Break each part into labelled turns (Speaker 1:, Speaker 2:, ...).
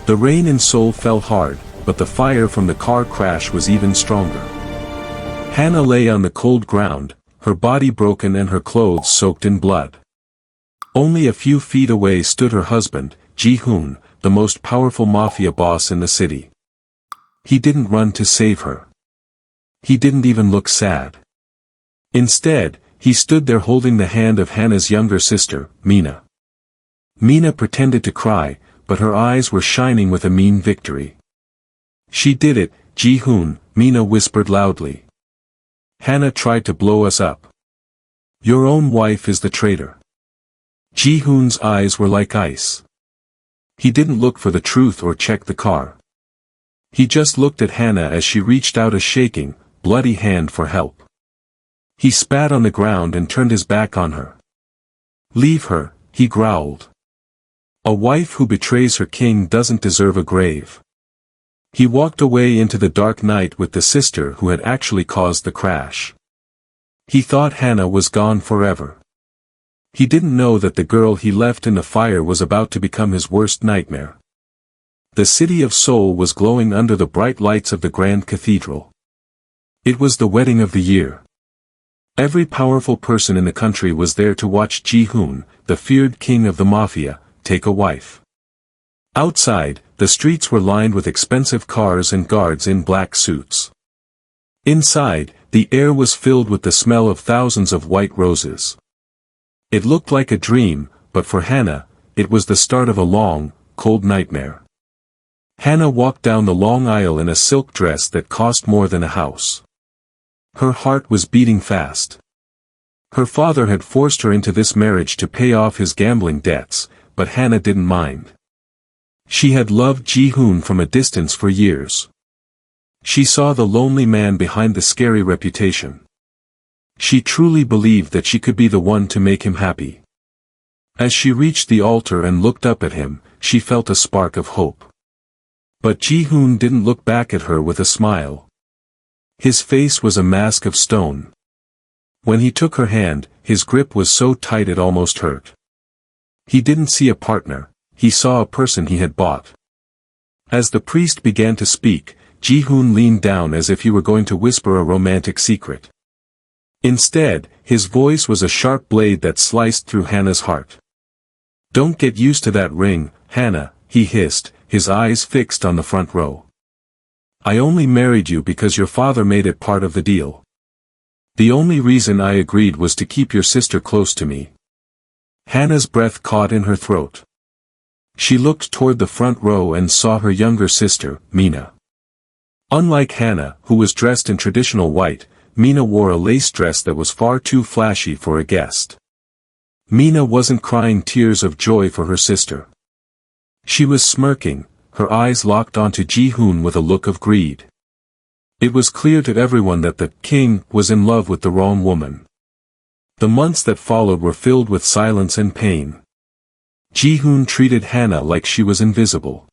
Speaker 1: The rain in Seoul fell hard, but the fire from the car crash was even stronger. Hana lay on the cold ground, her body broken and her clothes soaked in blood. Only a few feet away stood her husband, Ji-Hoon, the most powerful mafia boss in the city. He didn't run to save her. He didn't even look sad. Instead, he stood there holding the hand of Hana's younger sister, Mina. Mina pretended to cry, but her eyes were shining with a mean victory. "She did it, Ji-Hoon," Mina whispered loudly. "Hana tried to blow us up. Your own wife is the traitor." Ji-Hoon's eyes were like ice. He didn't look for the truth or check the car. He just looked at Hana as she reached out a shaking, bloody hand for help. He spat on the ground and turned his back on her. "Leave her," he growled. "A wife who betrays her king doesn't deserve a grave." He walked away into the dark night with the sister who had actually caused the crash. He thought Hana was gone forever. He didn't know that the girl he left in the fire was about to become his worst nightmare. The city of Seoul was glowing under the bright lights of the Grand Cathedral. It was the wedding of the year. Every powerful person in the country was there to watch Ji-Hoon, the feared king of the mafia, take a wife. Outside, the streets were lined with expensive cars and guards in black suits. Inside, the air was filled with the smell of thousands of white roses. It looked like a dream, but for Hana, it was the start of a long, cold nightmare. Hana walked down the long aisle in a silk dress that cost more than a house. Her heart was beating fast. Her father had forced her into this marriage to pay off his gambling debts, but Hana didn't mind. She had loved Ji-Hoon from a distance for years. She saw the lonely man behind the scary reputation. She truly believed that she could be the one to make him happy. As she reached the altar and looked up at him, she felt a spark of hope. But Ji-Hoon didn't look back at her with a smile. His face was a mask of stone. When he took her hand, his grip was so tight it almost hurt. He didn't see a partner, he saw a person he had bought. As the priest began to speak, Ji-Hoon leaned down as if he were going to whisper a romantic secret. Instead, his voice was a sharp blade that sliced through Hana's heart. "Don't get used to that ring, Hana," he hissed, his eyes fixed on the front row. "I only married you because your father made it part of the deal. The only reason I agreed was to keep your sister close to me." Hana's breath caught in her throat. She looked toward the front row and saw her younger sister, Mina. Unlike Hana, who was dressed in traditional white, Mina wore a lace dress that was far too flashy for a guest. Mina wasn't crying tears of joy for her sister. She was smirking, her eyes locked onto Ji-Hoon with a look of greed. It was clear to everyone that the king was in love with the wrong woman. The months that followed were filled with silence and pain. Ji-Hoon treated Hana like she was invisible.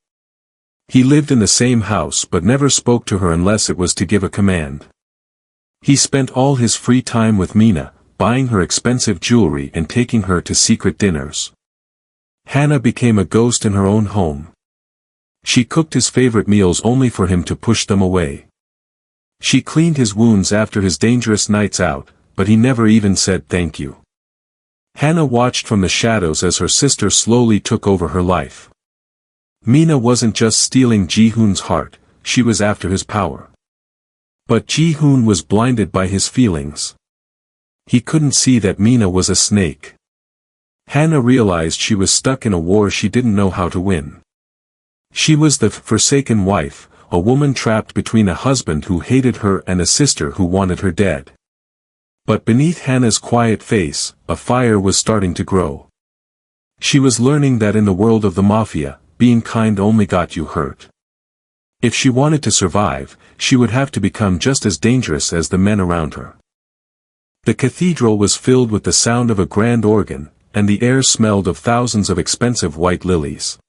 Speaker 1: He lived in the same house but never spoke to her unless it was to give a command. He spent all his free time with Mina, buying her expensive jewelry and taking her to secret dinners. Hana became a ghost in her own home. She cooked his favorite meals only for him to push them away. She cleaned his wounds after his dangerous nights out, but he never even said thank you. Hana watched from the shadows as her sister slowly took over her life. Mina wasn't just stealing Ji-Hoon's heart, she was after his power. But Ji-Hoon was blinded by his feelings. He couldn't see that Mina was a snake. Hana realized she was stuck in a war she didn't know how to win. She was the forsaken wife, a woman trapped between a husband who hated her and a sister who wanted her dead. But beneath Hana's quiet face, a fire was starting to grow. She was learning that in the world of the mafia, being kind only got you hurt. If she wanted to survive, she would have to become just as dangerous as the men around her. The cathedral was filled with the sound of a grand organ, and the air smelled of thousands of expensive white lilies.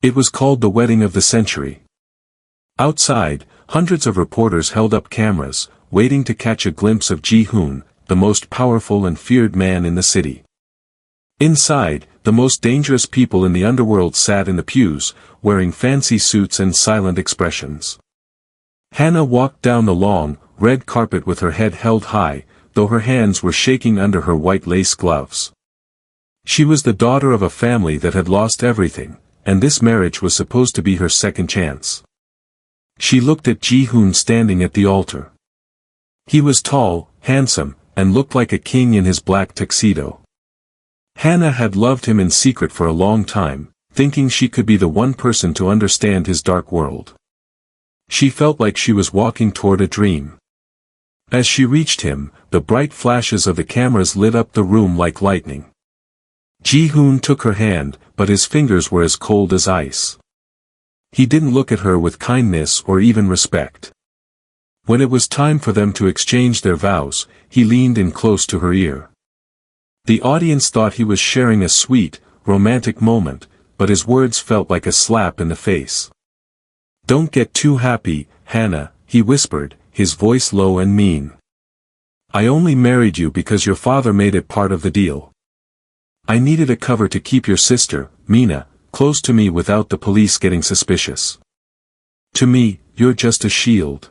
Speaker 1: It was called the wedding of the century. Outside, hundreds of reporters held up cameras, waiting to catch a glimpse of Ji-Hoon, the most powerful and feared man in the city. Inside, The most dangerous people in the underworld sat in the pews, wearing fancy suits and silent expressions. Hana walked down the long, red carpet with her head held high, though her hands were shaking under her white lace gloves. She was the daughter of a family that had lost everything, and this marriage was supposed to be her second chance. She looked at Ji-Hoon standing at the altar. He was tall, handsome, and looked like a king in his black tuxedo. Hana had loved him in secret for a long time, thinking she could be the one person to understand his dark world. She felt like she was walking toward a dream. As she reached him, the bright flashes of the cameras lit up the room like lightning. Ji-Hoon took her hand, but his fingers were as cold as ice. He didn't look at her with kindness or even respect. When it was time for them to exchange their vows, he leaned in close to her ear. The audience thought he was sharing a sweet, romantic moment, but his words felt like a slap in the face. "Don't get too happy, Hana," he whispered, his voice low and mean. "I only married you because your father made it part of the deal. I needed a cover to keep your sister, Mina, close to me without the police getting suspicious. To me, you're just a shield."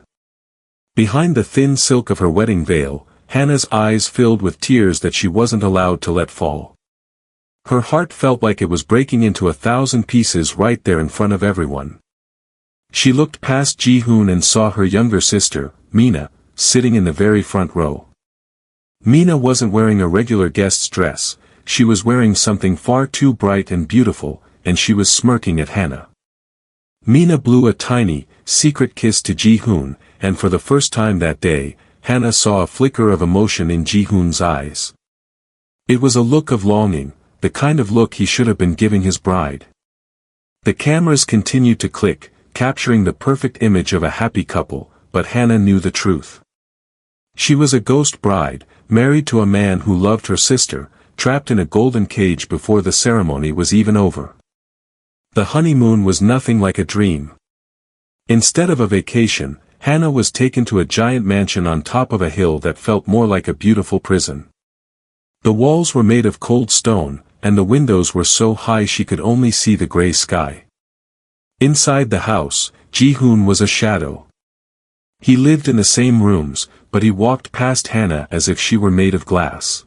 Speaker 1: Behind the thin silk of her wedding veil, Hana's eyes filled with tears that she wasn't allowed to let fall. Her heart felt like it was breaking into 1,000 pieces right there in front of everyone. She looked past Ji-Hoon and saw her younger sister, Mina, sitting in the very front row. Mina wasn't wearing a regular guest's dress, she was wearing something far too bright and beautiful, and she was smirking at Hana. Mina blew a tiny, secret kiss to Ji-Hoon, and for the first time that day, Hana saw a flicker of emotion in Ji-Hoon's eyes. It was a look of longing, the kind of look he should have been giving his bride. The cameras continued to click, capturing the perfect image of a happy couple, but Hana knew the truth. She was a ghost bride, married to a man who loved her sister, trapped in a golden cage before the ceremony was even over. The honeymoon was nothing like a dream. Instead of a vacation, Hana was taken to a giant mansion on top of a hill that felt more like a beautiful prison. The walls were made of cold stone, and the windows were so high she could only see the gray sky. Inside the house, Ji-Hoon was a shadow. He lived in the same rooms, but he walked past Hana as if she were made of glass.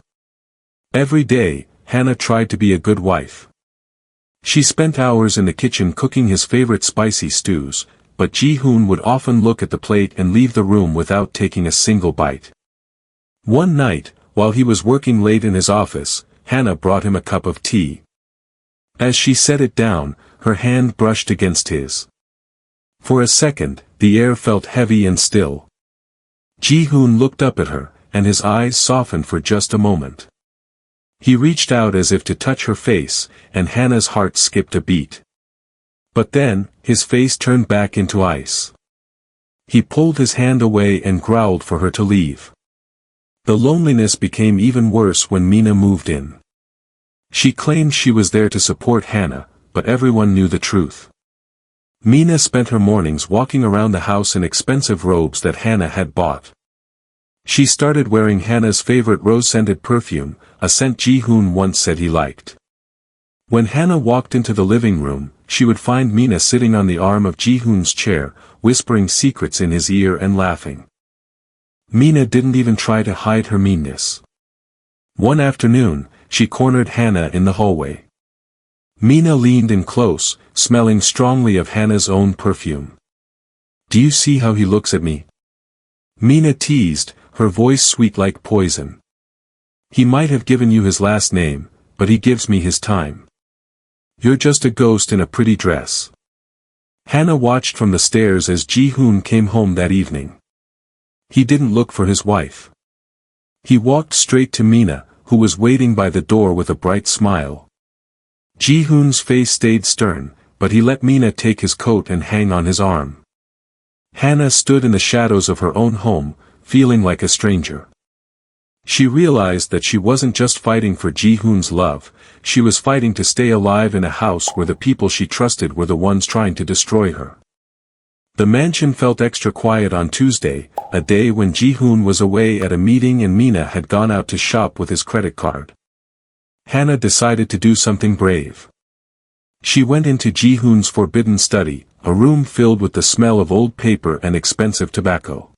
Speaker 1: Every day, Hana tried to be a good wife. She spent hours in the kitchen cooking his favorite spicy stews, but Ji-Hoon would often look at the plate and leave the room without taking a single bite. One night, while he was working late in his office, Hana brought him a cup of tea. As she set it down, her hand brushed against his. For a second, the air felt heavy and still. Ji-Hoon looked up at her, and his eyes softened for just a moment. He reached out as if to touch her face, and Hana's heart skipped a beat. But then, his face turned back into ice. He pulled his hand away and growled for her to leave. The loneliness became even worse when Mina moved in. She claimed she was there to support Hana, but everyone knew the truth. Mina spent her mornings walking around the house in expensive robes that Hana had bought. She started wearing Hana's favorite rose-scented perfume, a scent Ji-Hoon once said he liked. When Hana walked into the living room, she would find Mina sitting on the arm of Ji-Hoon's chair, whispering secrets in his ear and laughing. Mina didn't even try to hide her meanness. One afternoon, she cornered Hana in the hallway. Mina leaned in close, smelling strongly of Hana's own perfume. "Do you see how he looks at me?" Mina teased, her voice sweet like poison. "He might have given you his last name, but he gives me his time. You're just a ghost in a pretty dress." Hana watched from the stairs as Ji-Hoon came home that evening. He didn't look for his wife. He walked straight to Mina, who was waiting by the door with a bright smile. Ji-Hoon's face stayed stern, but he let Mina take his coat and hang on his arm. Hana stood in the shadows of her own home, feeling like a stranger. She realized that she wasn't just fighting for Ji-Hoon's love, she was fighting to stay alive in a house where the people she trusted were the ones trying to destroy her. The mansion felt extra quiet on Tuesday, a day when Ji-Hoon was away at a meeting and Mina had gone out to shop with his credit card. Hana decided to do something brave. She went into Ji-Hoon's forbidden study, a room filled with the smell of old paper and expensive tobacco.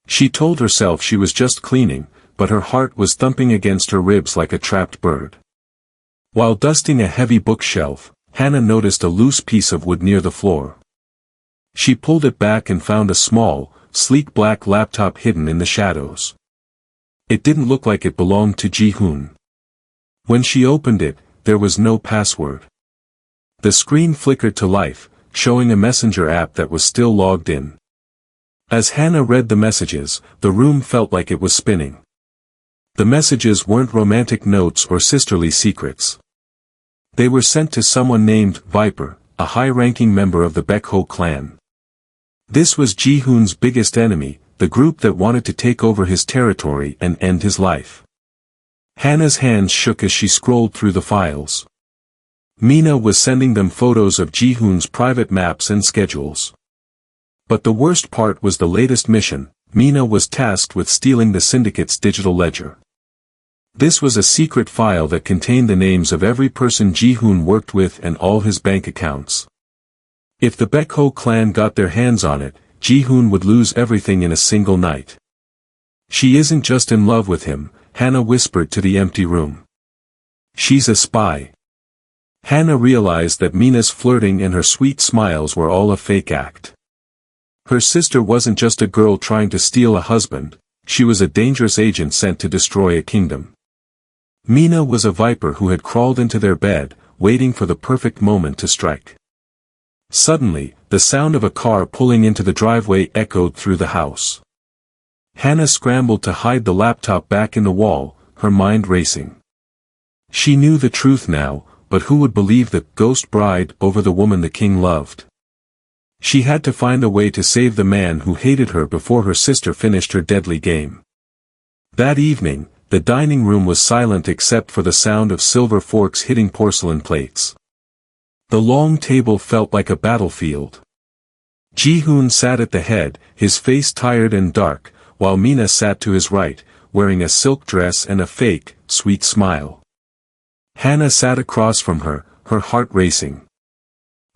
Speaker 1: She told herself she was just cleaning, but her heart was thumping against her ribs like a trapped bird. While dusting a heavy bookshelf, Hana noticed a loose piece of wood near the floor. She pulled it back and found a small, sleek black laptop hidden in the shadows. It didn't look like it belonged to Ji-Hoon. When she opened it, there was no password. The screen flickered to life, showing a messenger app that was still logged in. As Hana read the messages, the room felt like it was spinning. The messages weren't romantic notes or sisterly secrets. They were sent to someone named Viper, a high-ranking member of the Baekho clan. This was Ji-Hoon's biggest enemy, the group that wanted to take over his territory and end his life. Hana's hands shook as she scrolled through the files. Mina was sending them photos of Ji-Hoon's private maps and schedules. But the worst part was the latest mission. Mina was tasked with stealing the syndicate's digital ledger. This was a secret file that contained the names of every person Ji-Hoon worked with and all his bank accounts. If the Baekho clan got their hands on it, Ji-Hoon would lose everything in a single night. She isn't just in love with him, Hana whispered to the empty room. She's a spy. Hana realized that Mina's flirting and her sweet smiles were all a fake act. Her sister wasn't just a girl trying to steal a husband, she was a dangerous agent sent to destroy a kingdom. Mina was a viper who had crawled into their bed, waiting for the perfect moment to strike. Suddenly, the sound of a car pulling into the driveway echoed through the house. Hana scrambled to hide the laptop back in the wall, her mind racing. She knew the truth now, but who would believe the ghost bride over the woman the king loved? She had to find a way to save the man who hated her before her sister finished her deadly game. That evening, the dining room was silent except for the sound of silver forks hitting porcelain plates. The long table felt like a battlefield. Ji-Hoon sat at the head, his face tired and dark, while Mina sat to his right, wearing a silk dress and a fake, sweet smile. Hana sat across from her, her heart racing.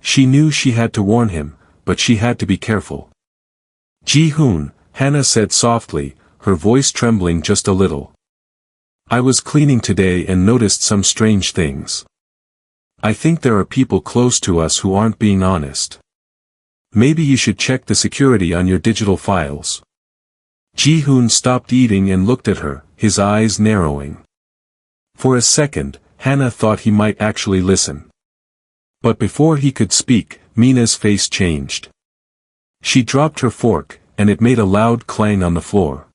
Speaker 1: She knew she had to warn him, but she had to be careful. Ji-Hoon, Hana said softly, her voice trembling just a little. I was cleaning today and noticed some strange things. I think there are people close to us who aren't being honest. Maybe you should check the security on your digital files. Ji-Hoon stopped eating and looked at her, his eyes narrowing. For a second, Hana thought he might actually listen. But before he could speak, Mina's face changed. She dropped her fork, and it made a loud clang on the floor.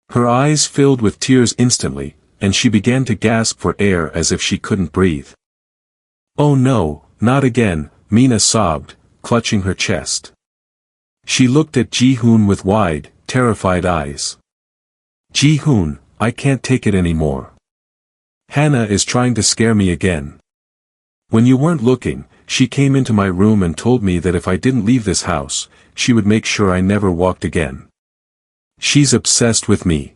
Speaker 1: Her eyes filled with tears instantly, and she began to gasp for air as if she couldn't breathe. Oh no, not again, Mina sobbed, clutching her chest. She looked at Ji-Hoon with wide, terrified eyes. Ji-Hoon, I can't take it anymore. Hana is trying to scare me again. When you weren't looking, she came into my room and told me that if I didn't leave this house, she would make sure I never walked again. She's obsessed with me.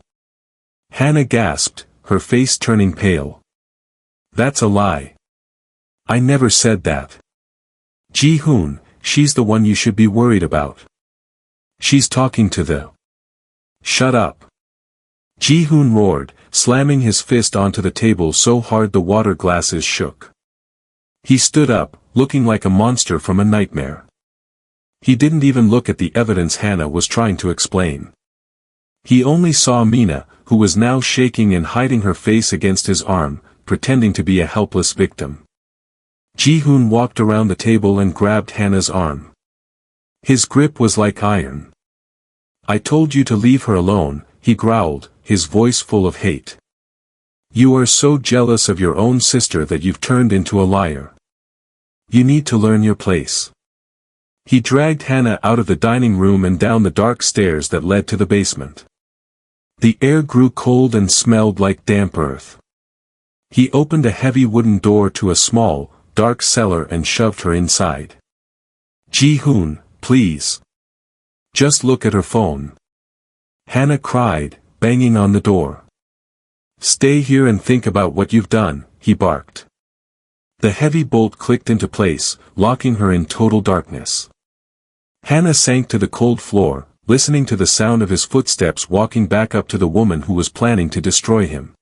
Speaker 1: Hana gasped, her face turning pale. That's a lie. I never said that. Ji-Hoon, she's the one you should be worried about. She's talking to the... Shut up. Ji-Hoon roared, slamming his fist onto the table so hard the water glasses shook. He stood up, looking like a monster from a nightmare. He didn't even look at the evidence Hana was trying to explain. He only saw Mina, who was now shaking and hiding her face against his arm, pretending to be a helpless victim. Ji-Hoon walked around the table and grabbed Hana's arm. His grip was like iron. I told you to leave her alone, he growled, his voice full of hate. You are so jealous of your own sister that you've turned into a liar. You need to learn your place. He dragged Hana out of the dining room and down the dark stairs that led to the basement. The air grew cold and smelled like damp earth. He opened a heavy wooden door to a small, dark cellar and shoved her inside. Ji-Hoon, please. Just look at her phone. Hana cried, banging on the door. Stay here and think about what you've done, he barked. The heavy bolt clicked into place, locking her in total darkness. Hana sank to the cold floor, listening to the sound of his footsteps walking back up to the woman who was planning to destroy him.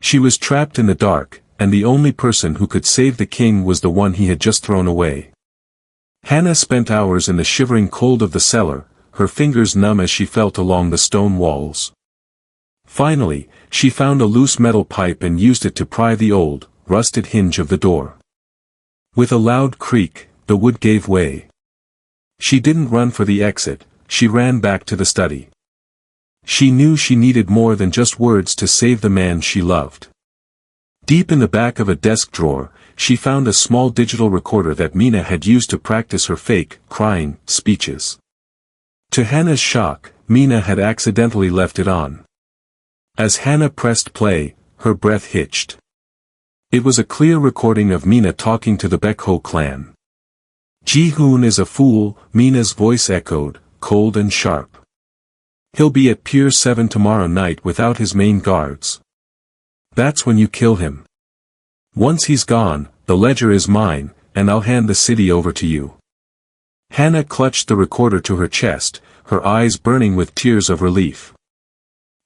Speaker 1: She was trapped in the dark, and the only person who could save the king was the one he had just thrown away. Hana spent hours in the shivering cold of the cellar, her fingers numb as she felt along the stone walls. Finally, she found a loose metal pipe and used it to pry the old, rusted hinge of the door. With a loud creak, the wood gave way. She didn't run for the exit, she ran back to the study. She knew she needed more than just words to save the man she loved. Deep in the back of a desk drawer, she found a small digital recorder that Mina had used to practice her fake, crying, speeches. To Hana's shock, Mina had accidentally left it on. As Hana pressed play, her breath hitched. It was a clear recording of Mina talking to the Baekho clan. Ji-Hoon is a fool, Mina's voice echoed, cold and sharp. He'll be at Pier 7 tomorrow night without his main guards. That's when you kill him. Once he's gone, the ledger is mine, and I'll hand the city over to you. Hana clutched the recorder to her chest, her eyes burning with tears of relief.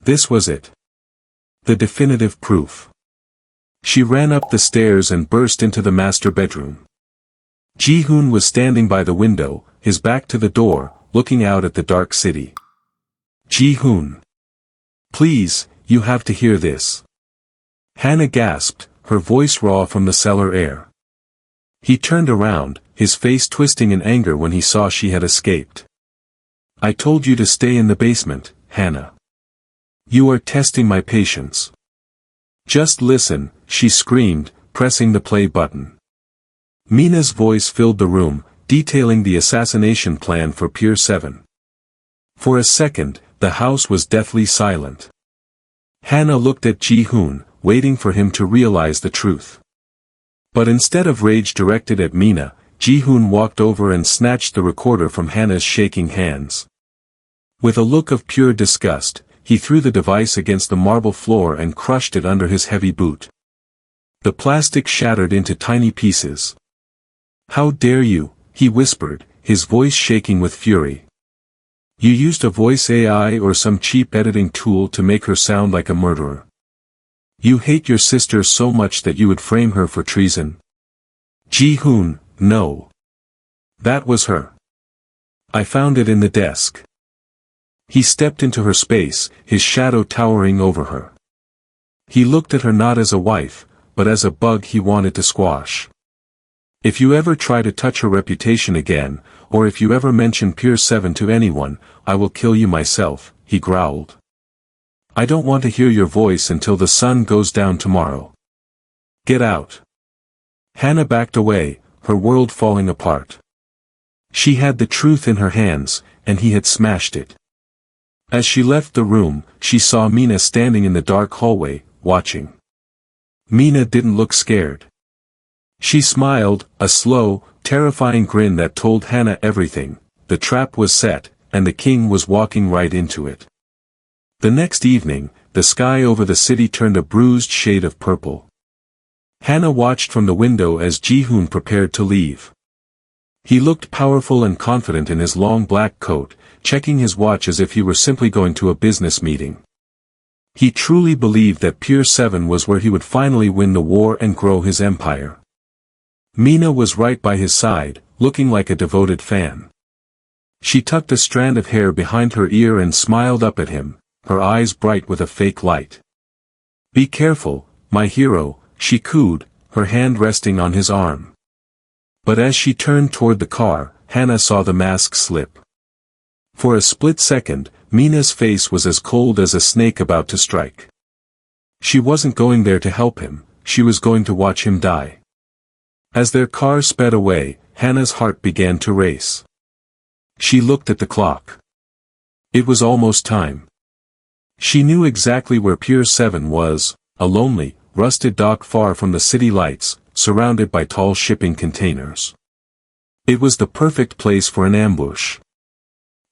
Speaker 1: This was it. The definitive proof. She ran up the stairs and burst into the master bedroom. Ji-Hoon was standing by the window, his back to the door, looking out at the dark city. Ji-Hoon. Please, you have to hear this. Hana gasped, her voice raw from the cellar air. He turned around, his face twisting in anger when he saw she had escaped. I told you to stay in the basement, Hana. You are testing my patience. Just listen, she screamed, pressing the play button. Mina's voice filled the room, detailing the assassination plan for Pier 7. For a second, the house was deathly silent. Hana looked at Ji-Hoon, waiting for him to realize the truth. But instead of rage directed at Mina, Ji-Hoon walked over and snatched the recorder from Hana's shaking hands. With a look of pure disgust, he threw the device against the marble floor and crushed it under his heavy boot. The plastic shattered into tiny pieces. How dare you, he whispered, his voice shaking with fury. You used a voice AI or some cheap editing tool to make her sound like a murderer. You hate your sister so much that you would frame her for treason. Ji-Hoon, no. That was her. I found it in the desk. He stepped into her space, his shadow towering over her. He looked at her not as a wife, but as a bug he wanted to squash. If you ever try to touch her reputation again, or if you ever mention Pier 7 to anyone, I will kill you myself, he growled. I don't want to hear your voice until the sun goes down tomorrow. Get out. Hana backed away, her world falling apart. She had the truth in her hands, and he had smashed it. As she left the room, she saw Mina standing in the dark hallway, watching. Mina didn't look scared. She smiled, a slow, terrifying grin that told Hana everything. The trap was set, and the king was walking right into it. The next evening, the sky over the city turned a bruised shade of purple. Hana watched from the window as Ji-Hoon prepared to leave. He looked powerful and confident in his long black coat, checking his watch as if he were simply going to a business meeting. He truly believed that Pier 7 was where he would finally win the war and grow his empire. Mina was right by his side, looking like a devoted fan. She tucked a strand of hair behind her ear and smiled up at him, her eyes bright with a fake light. Be careful, my hero, she cooed, her hand resting on his arm. But as she turned toward the car, Hana saw the mask slip. For a split second, Mina's face was as cold as a snake about to strike. She wasn't going there to help him, she was going to watch him die. As their car sped away, Hana's heart began to race. She looked at the clock. It was almost time. She knew exactly where Pier 7 was, a lonely, rusted dock far from the city lights, surrounded by tall shipping containers. It was the perfect place for an ambush.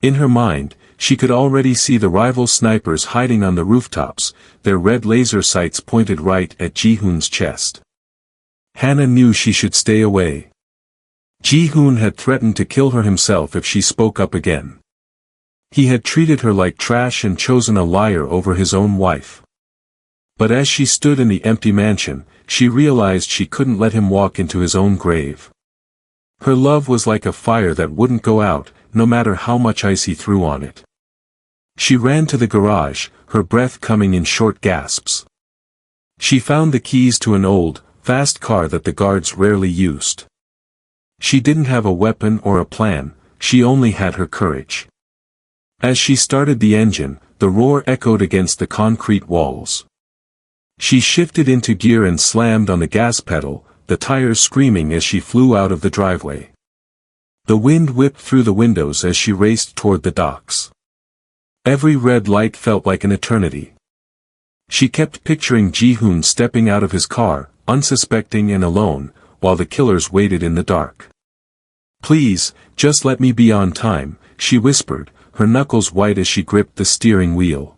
Speaker 1: In her mind, she could already see the rival snipers hiding on the rooftops, their red laser sights pointed right at Ji-Hoon's chest. Hana knew she should stay away. Ji-Hoon had threatened to kill her himself if she spoke up again. He had treated her like trash and chosen a liar over his own wife. But as she stood in the empty mansion, she realized she couldn't let him walk into his own grave. Her love was like a fire that wouldn't go out, no matter how much ice he threw on it. She ran to the garage, her breath coming in short gasps. She found the keys to an old, fast car that the guards rarely used. She didn't have a weapon or a plan, she only had her courage. As she started the engine, the roar echoed against the concrete walls. She shifted into gear and slammed on the gas pedal, the tires screaming as she flew out of the driveway. The wind whipped through the windows as she raced toward the docks. Every red light felt like an eternity. She kept picturing Ji-Hoon stepping out of his car, unsuspecting and alone, while the killers waited in the dark. "Please, just let me be on time," she whispered, her knuckles white as she gripped the steering wheel.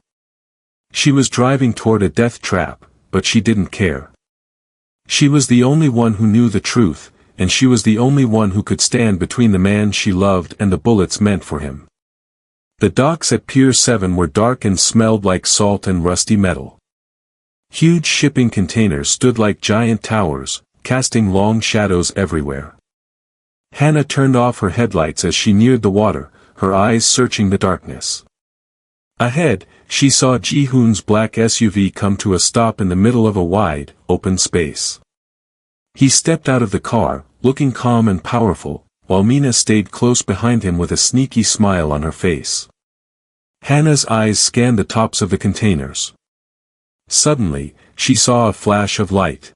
Speaker 1: She was driving toward a death trap, but she didn't care. She was the only one who knew the truth, and she was the only one who could stand between the man she loved and the bullets meant for him. The docks at Pier 7 were dark and smelled like salt and rusty metal. Huge shipping containers stood like giant towers, casting long shadows everywhere. Hana turned off her headlights as she neared the water, her eyes searching the darkness. Ahead, she saw Ji-Hoon's black SUV come to a stop in the middle of a wide, open space. He stepped out of the car, looking calm and powerful, while Mina stayed close behind him with a sneaky smile on her face. Hana's eyes scanned the tops of the containers. Suddenly, she saw a flash of light.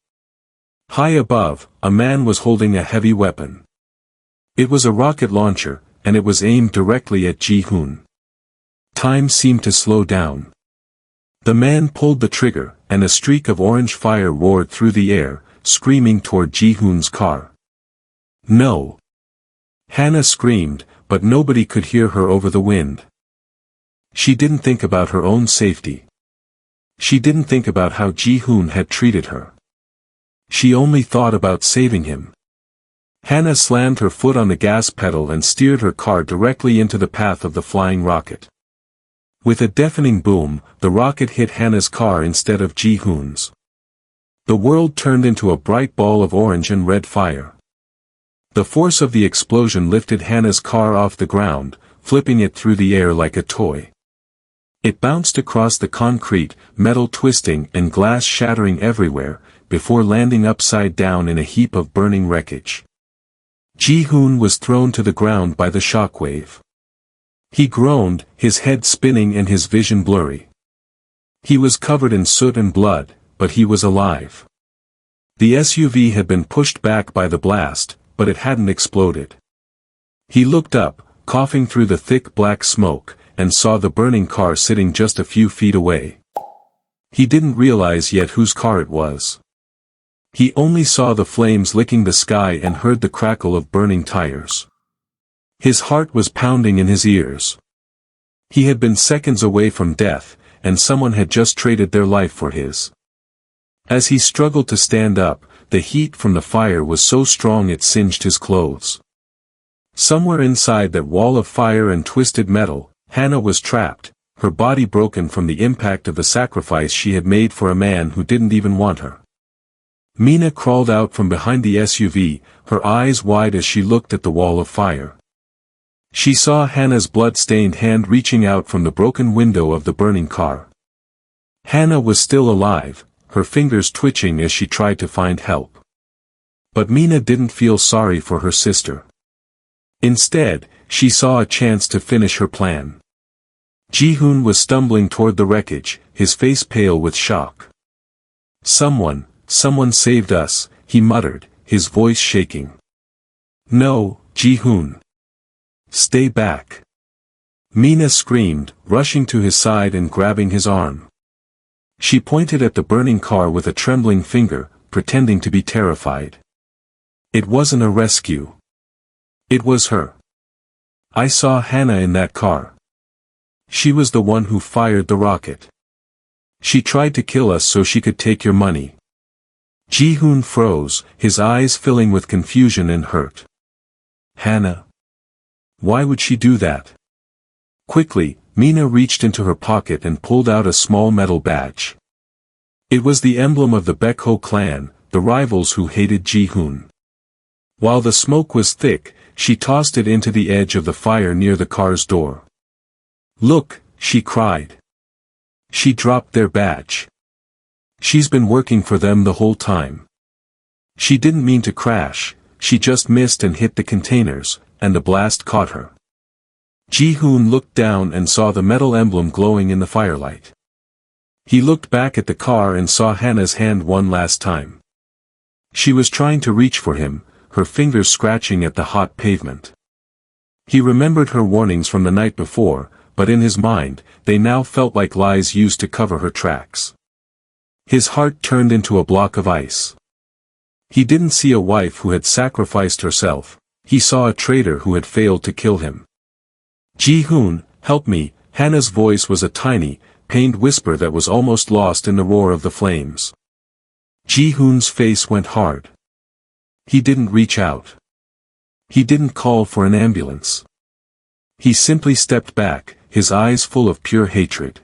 Speaker 1: High above, a man was holding a heavy weapon. It was a rocket launcher, and it was aimed directly at Ji-Hoon. Time seemed to slow down. The man pulled the trigger, and a streak of orange fire roared through the air, screaming toward Ji-Hoon's car. "No!" Hana screamed, but nobody could hear her over the wind. She didn't think about her own safety. She didn't think about how Ji-Hoon had treated her. She only thought about saving him. Hana slammed her foot on the gas pedal and steered her car directly into the path of the flying rocket. With a deafening boom, the rocket hit Hana's car instead of Ji-Hoon's. The world turned into a bright ball of orange and red fire. The force of the explosion lifted Hana's car off the ground, flipping it through the air like a toy. It bounced across the concrete, metal twisting and glass shattering everywhere, before landing upside down in a heap of burning wreckage. Ji-Hoon was thrown to the ground by the shockwave. He groaned, his head spinning and his vision blurry. He was covered in soot and blood, but he was alive. The SUV had been pushed back by the blast, but it hadn't exploded. He looked up, coughing through the thick black smoke, and saw the burning car sitting just a few feet away. He didn't realize yet whose car it was. He only saw the flames licking the sky and heard the crackle of burning tires. His heart was pounding in his ears. He had been seconds away from death, and someone had just traded their life for his. As he struggled to stand up, the heat from the fire was so strong it singed his clothes. Somewhere inside that wall of fire and twisted metal, Hana was trapped, her body broken from the impact of the sacrifice she had made for a man who didn't even want her. Mina crawled out from behind the SUV, her eyes wide as she looked at the wall of fire. She saw Hana's blood-stained hand reaching out from the broken window of the burning car. Hana was still alive, her fingers twitching as she tried to find help. But Mina didn't feel sorry for her sister. Instead, she saw a chance to finish her plan. Ji-Hoon was stumbling toward the wreckage, his face pale with shock. Someone saved us," he muttered, his voice shaking. "No, Ji-Hoon. Stay back." Mina screamed, rushing to his side and grabbing his arm. She pointed at the burning car with a trembling finger, pretending to be terrified. It wasn't a rescue. It was her. I saw Hana in that car. She was the one who fired the rocket. She tried to kill us so she could take your money. Ji-Hoon froze, his eyes filling with confusion and hurt. Hana? Why would she do that? Quickly, Mina reached into her pocket and pulled out a small metal badge. It was the emblem of the Baekho clan, the rivals who hated Ji-Hoon. While the smoke was thick, she tossed it into the edge of the fire near the car's door. Look, she cried. She dropped their badge. She's been working for them the whole time. She didn't mean to crash, she just missed and hit the containers, and the blast caught her. Ji-Hoon looked down and saw the metal emblem glowing in the firelight. He looked back at the car and saw Hana's hand one last time. She was trying to reach for him, her fingers scratching at the hot pavement. He remembered her warnings from the night before, but in his mind, they now felt like lies used to cover her tracks. His heart turned into a block of ice. He didn't see a wife who had sacrificed herself, he saw a traitor who had failed to kill him. Ji-Hoon, help me, Hana's voice was a tiny, pained whisper that was almost lost in the roar of the flames. Ji-Hoon's face went hard. He didn't reach out. He didn't call for an ambulance. He simply stepped back, his eyes full of pure hatred.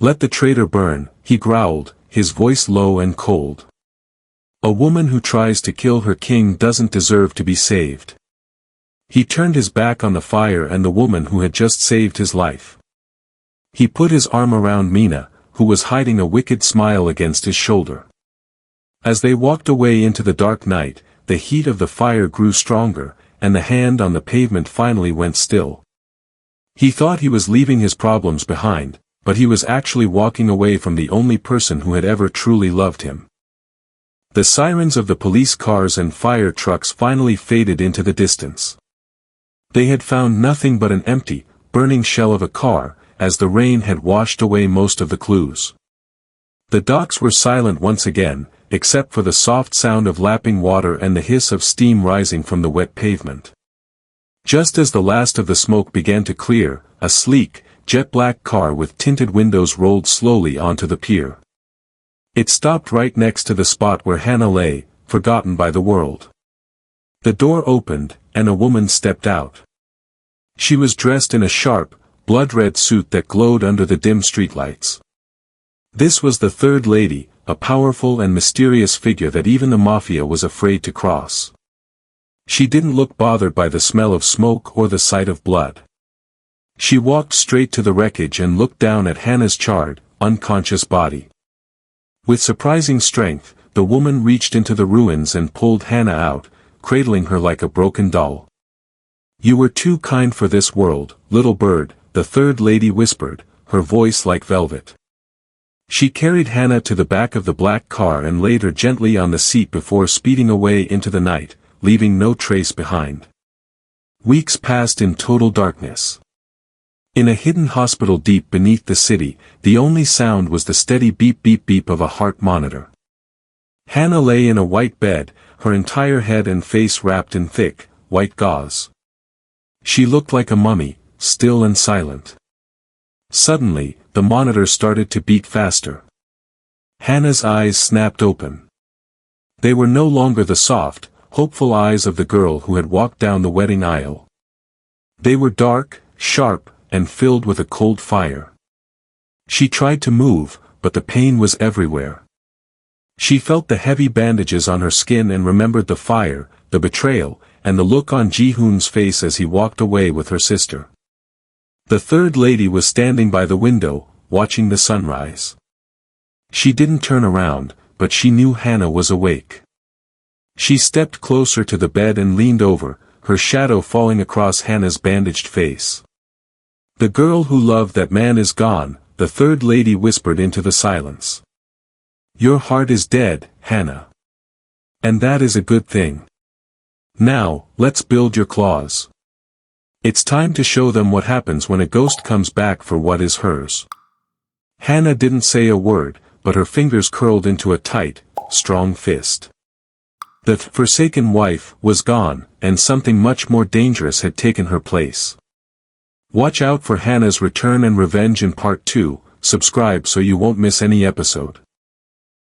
Speaker 1: Let the traitor burn, he growled, his voice low and cold. A woman who tries to kill her king doesn't deserve to be saved. He turned his back on the fire and the woman who had just saved his life. He put his arm around Mina, who was hiding a wicked smile against his shoulder. As they walked away into the dark night, the heat of the fire grew stronger, and the hand on the pavement finally went still. He thought he was leaving his problems behind, but he was actually walking away from the only person who had ever truly loved him. The sirens of the police cars and fire trucks finally faded into the distance. They had found nothing but an empty, burning shell of a car, as the rain had washed away most of the clues. The docks were silent once again, except for the soft sound of lapping water and the hiss of steam rising from the wet pavement. Just as the last of the smoke began to clear, a sleek, jet-black car with tinted windows rolled slowly onto the pier. It stopped right next to the spot where Hana lay, forgotten by the world. The door opened, and a woman stepped out. She was dressed in a sharp, blood-red suit that glowed under the dim streetlights. This was the Third Lady, a powerful and mysterious figure that even the Mafia was afraid to cross. She didn't look bothered by the smell of smoke or the sight of blood. She walked straight to the wreckage and looked down at Hana's charred, unconscious body. With surprising strength, the woman reached into the ruins and pulled Hana out, cradling her like a broken doll. "You were too kind for this world, little bird," the Third Lady whispered, her voice like velvet. She carried Hana to the back of the black car and laid her gently on the seat before speeding away into the night, leaving no trace behind. Weeks passed in total darkness. In a hidden hospital deep beneath the city, the only sound was the steady beep-beep-beep of a heart monitor. Hana lay in a white bed, her entire head and face wrapped in thick, white gauze. She looked like a mummy, still and silent. Suddenly, the monitor started to beat faster. Hana's eyes snapped open. They were no longer the soft, hopeful eyes of the girl who had walked down the wedding aisle. They were dark, sharp, and filled with a cold fire. She tried to move, but the pain was everywhere. She felt the heavy bandages on her skin and remembered the fire, the betrayal, and the look on Ji-Hoon's face as he walked away with her sister. The Third Lady was standing by the window, watching the sunrise. She didn't turn around, but she knew Hana was awake. She stepped closer to the bed and leaned over, her shadow falling across Hana's bandaged face. "The girl who loved that man is gone," the Third Lady whispered into the silence. "Your heart is dead, Hana. And that is a good thing. Now, let's build your claws. It's time to show them what happens when a ghost comes back for what is hers." Hana didn't say a word, but her fingers curled into a tight, strong fist. The forsaken wife was gone, and something much more dangerous had taken her place. Watch out for Hana's return and revenge in part 2, subscribe so you won't miss any episode.